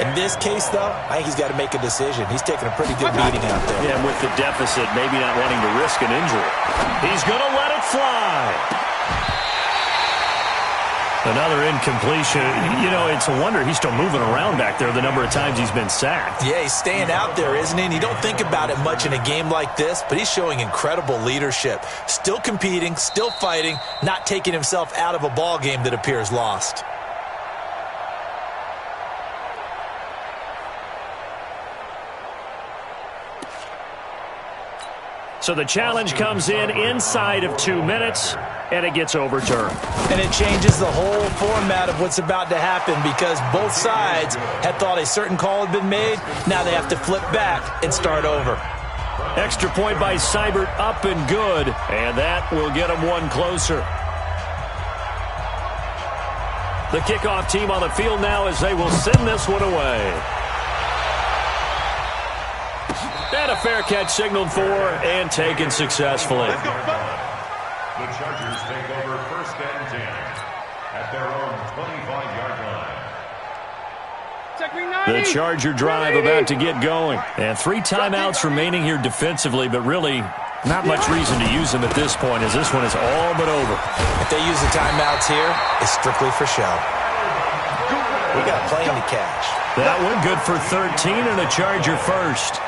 In this case, though, I think he's got to make a decision. He's taking a pretty good beating out there. Yeah, and with the deficit, maybe not wanting to risk an injury. He's going to let it fly. Another incompletion. You know, it's a wonder he's still moving around back there the number of times he's been sacked. Yeah, he's staying out there, isn't he? And you don't think about it much in a game like this, but he's showing incredible leadership. Still competing, still fighting, not taking himself out of a ball game that appears lost. So the challenge comes in inside of 2 minutes, and it gets overturned. And it changes the whole format of what's about to happen because both sides had thought a certain call had been made. Now they have to flip back and start over. Extra point by Seibert, up and good, and that will get them one closer. The kickoff team on the field now as they will send this one away. And a fair catch signaled for and taken successfully. The Chargers take over 1st and 10 at their own 25-yard line. The Charger drive about to get going. And 3 timeouts remaining here defensively, but really not much reason to use them at this point as this one is all but over. If they use the timeouts here, it's strictly for show. We got plenty to catch. That one good for 13 and a Charger first.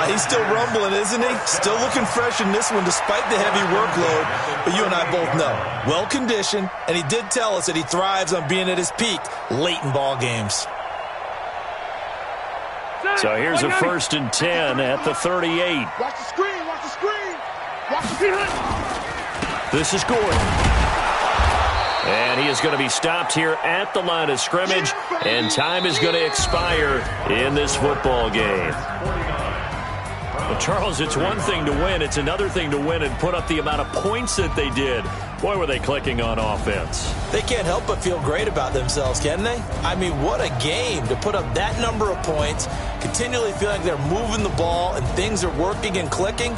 He's still rumbling, isn't he? Still looking fresh in this one despite the heavy workload. But you and I both know, well-conditioned, and he did tell us that he thrives on being at his peak late in ball games. So here's a 1st and 10 at the 38. Watch the screen. Watch the screen. Watch the screen. This is Gordon. And he is going to be stopped here at the line of scrimmage, and time is going to expire in this football game. Well, Charles, it's one thing to win. It's another thing to win and put up the amount of points that they did. Boy, were they clicking on offense. They can't help but feel great about themselves, can they? I mean, what a game to put up that number of points, continually feel like they're moving the ball and things are working and clicking.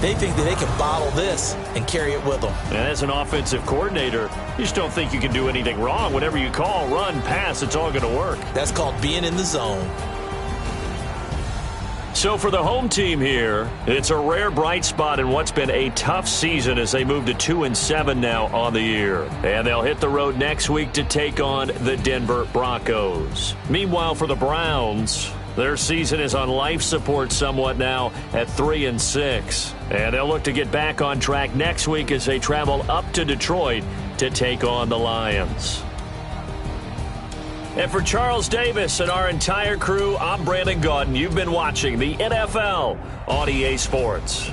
They think that they can bottle this and carry it with them. And as an offensive coordinator, you just don't think you can do anything wrong. Whatever you call, run, pass, it's all going to work. That's called being in the zone. So for the home team here, it's a rare bright spot in what's been a tough season as they move to 2-7 now on the year. And they'll hit the road next week to take on the Denver Broncos. Meanwhile, for the Browns, their season is on life support somewhat now at 3-6. And they'll look to get back on track next week as they travel up to Detroit to take on the Lions. And for Charles Davis and our entire crew, I'm Brandon Gaudin. You've been watching the NFL on EA Sports.